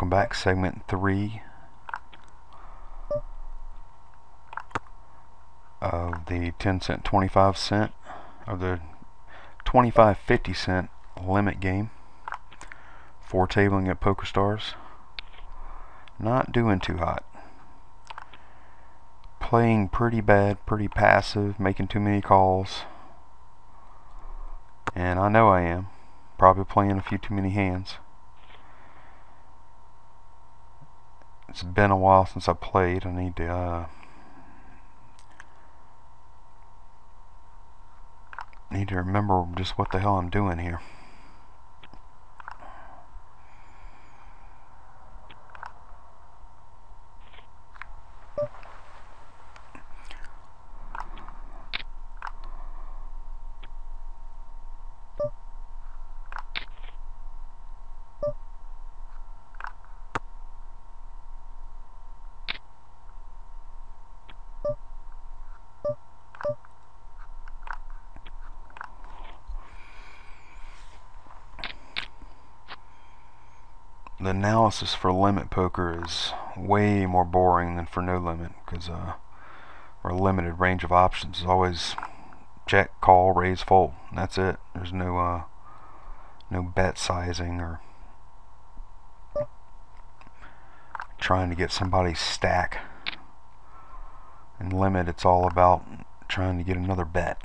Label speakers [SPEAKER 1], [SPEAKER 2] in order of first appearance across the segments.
[SPEAKER 1] Welcome back, segment 3 of the 10 cent, 25 cent, or the 25, 50 cent limit game. 4 tabling at PokerStars. Not doing too hot. Playing pretty bad, pretty passive, making too many calls. And I know I am. Probably playing a few too many hands. It's been a while since I played. I need to remember just what the hell I'm doing here. The analysis for limit poker is way more boring than for no limit, because for a limited range of options is always check, call, raise, fold. And that's it. There's no bet sizing or trying to get somebody's stack. In limit, it's all about trying to get another bet.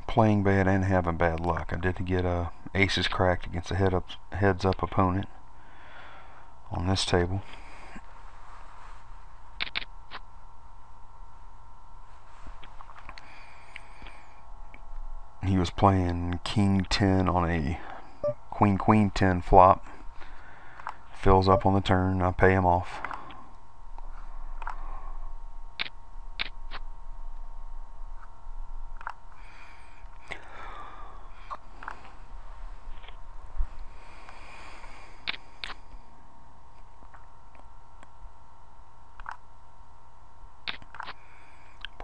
[SPEAKER 1] Playing bad and having bad luck. I did get aces cracked against a heads up opponent on this table. He was playing king 10 on a queen 10 flop. Fills up on the turn. I pay him off.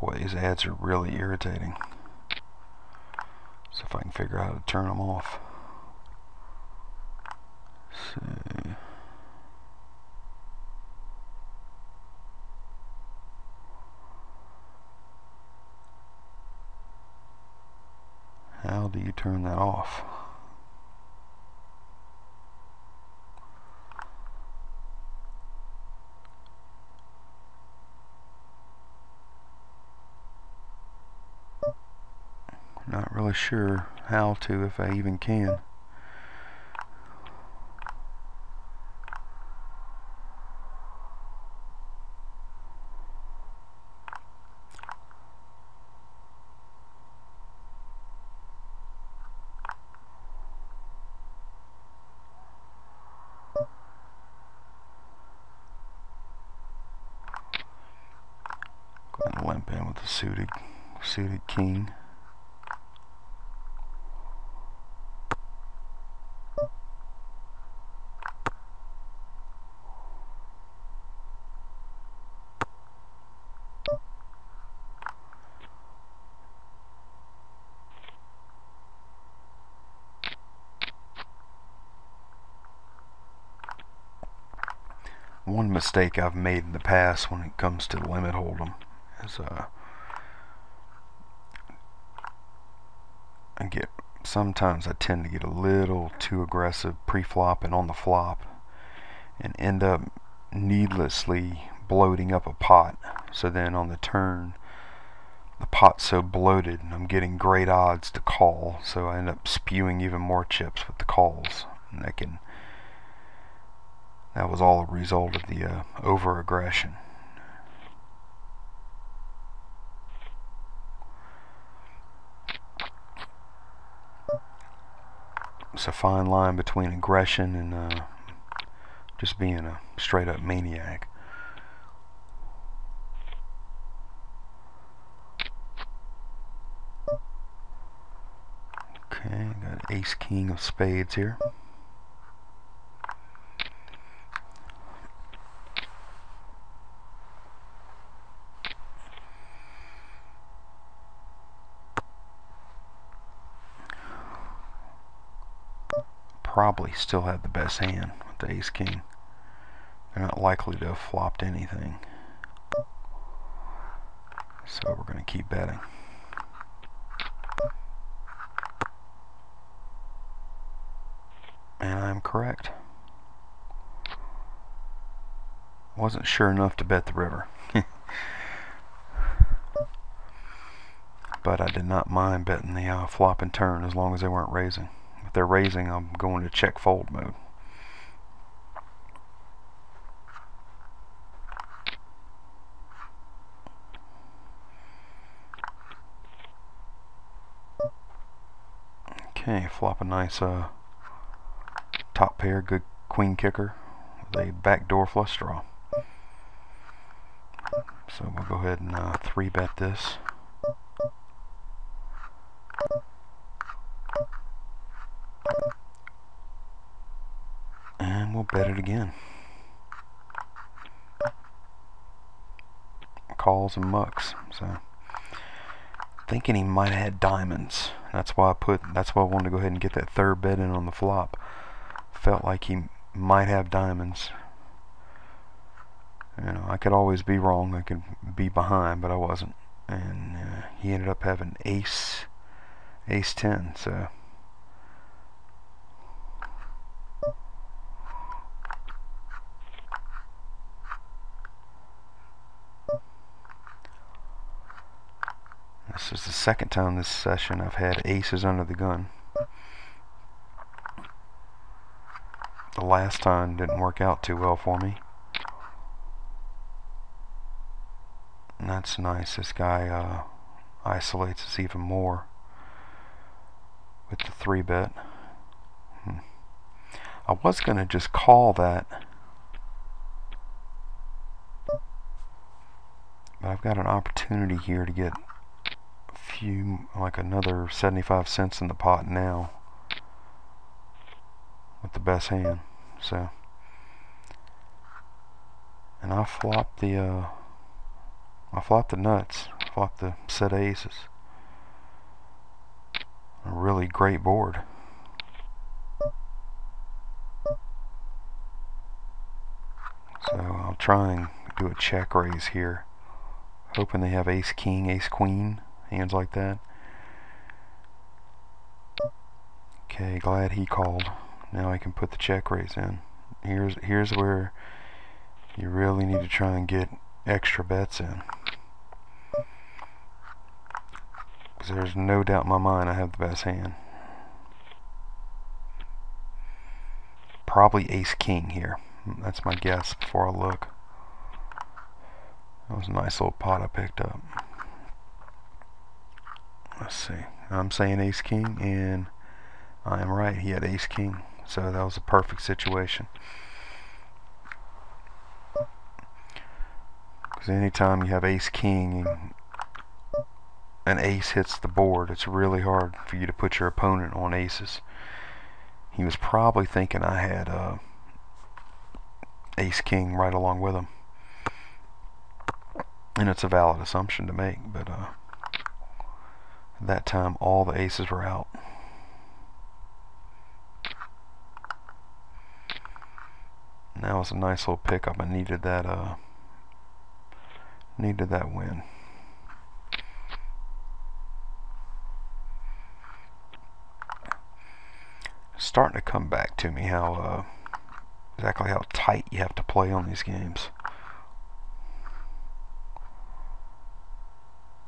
[SPEAKER 1] Boy, these ads are really irritating. So if I can figure out how to turn them off. See. How do you turn that off? Not really sure how to, if I even can. Go ahead and limp in with the suited king. One mistake I've made in the past when it comes to Limit Holdem is sometimes I tend to get a little too aggressive pre-flop and on the flop and end up needlessly bloating up a pot. So then on the turn the pot's so bloated and I'm getting great odds to call, so I end up spewing even more chips with the calls, and that was all a result of the over-aggression. It's a fine line between aggression and just being a straight-up maniac. Okay, got ace king of spades here. Probably still have the best hand with the ace king. They're not likely to have flopped anything. So we're going to keep betting. And I'm correct. Wasn't sure enough to bet the river. But I did not mind betting the flop and turn as long as they weren't raising. If they're raising, I'm going to check fold mode. Okay, flop a nice top pair, good queen kicker with a backdoor flush draw. So we'll go ahead and 3-bet this. And we'll bet it again. Calls and mucks. So thinking he might have had diamonds. That's why I wanted to go ahead and get that third bet in on the flop. Felt like he might have diamonds. You know, I could always be wrong. I could be behind, but I wasn't. And he ended up having ace 10. So this is the second time this session I've had aces under the gun. The last time didn't work out too well for me. And that's nice. This guy isolates us even more with the 3-bet. I was going to just call that, but I've got an opportunity here to get a few, like another 75 cents in the pot now with the best hand. So, and I flopped the nuts. I flopped the set of aces. A really great board. So I'll try and do a check raise here, hoping they have ace king, ace queen, hands like that. Okay, glad he called. Now I can put the check raise in. Here's where you really need to try and get extra bets in, because there's no doubt in my mind I have the best hand. Probably ace king here. That's my guess before I look. That was a nice little pot I picked up. Let's see. I'm saying ace king, and I am right. He had ace king. So that was a perfect situation. Because anytime you have ace king and an ace hits the board, it's really hard for you to put your opponent on aces. He was probably thinking I had ace king right along with him. And it's a valid assumption to make, but at that time all the aces were out. And that was a nice little pickup. I needed that win. Starting to come back to me how exactly how tight you have to play on these games.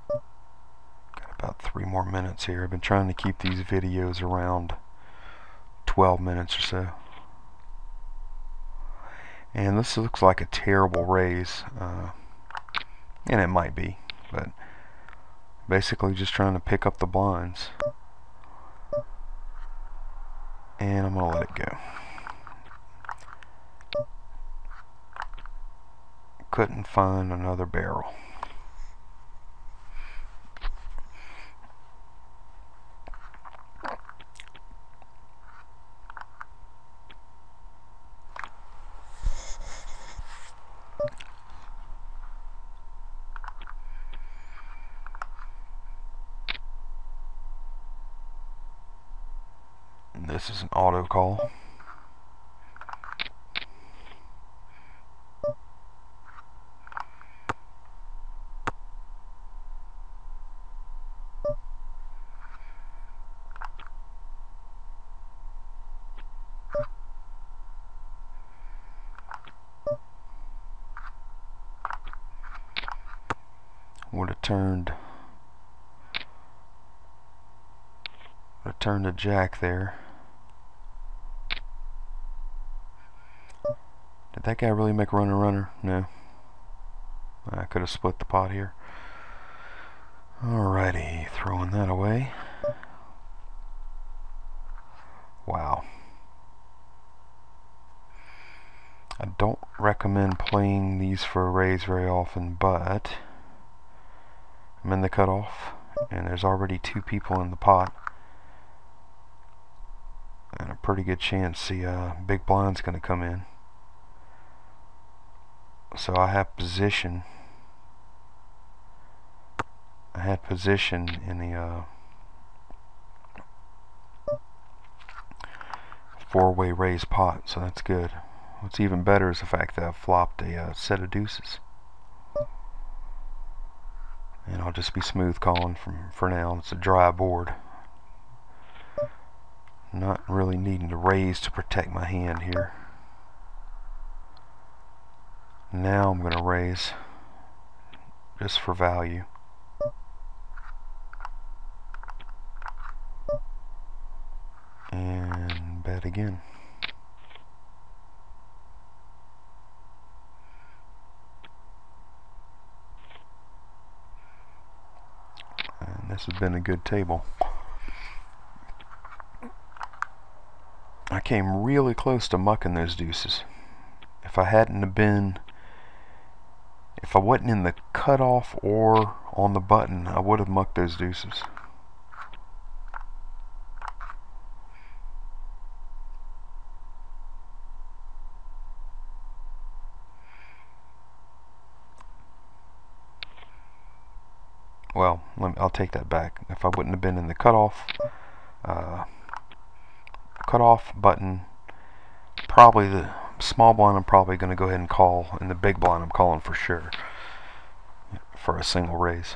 [SPEAKER 1] Got about 3 more minutes here. I've been trying to keep these videos around 12 minutes or so. And this looks like a terrible raise, and it might be, but basically just trying to pick up the blinds. And I'm going to let it go. Couldn't find another barrel. This is an auto call. Would have turned a jack there. Did that guy really make a runner? No. I could have split the pot here. Alrighty, throwing that away. Wow. I don't recommend playing these for a raise very often, but I'm in the cutoff, and there's already 2 people in the pot, and a pretty good chance the big blind's going to come in. So I have position. I had position in the 4-way raise pot, so that's good. What's even better is the fact that I've flopped a set of deuces. And I'll just be smooth calling for now. It's a dry board. Not really needing to raise to protect my hand here. Now I'm going to raise just for value. And bet again. And this has been a good table. I came really close to mucking those deuces. If I hadn't have been, if I wasn't in the cutoff or on the button, I would have mucked those deuces. Well, I'll take that back. If I wouldn't have been in the cutoff button, probably the small blind I'm probably going to go ahead and call, and the big blind I'm calling for sure for a single raise.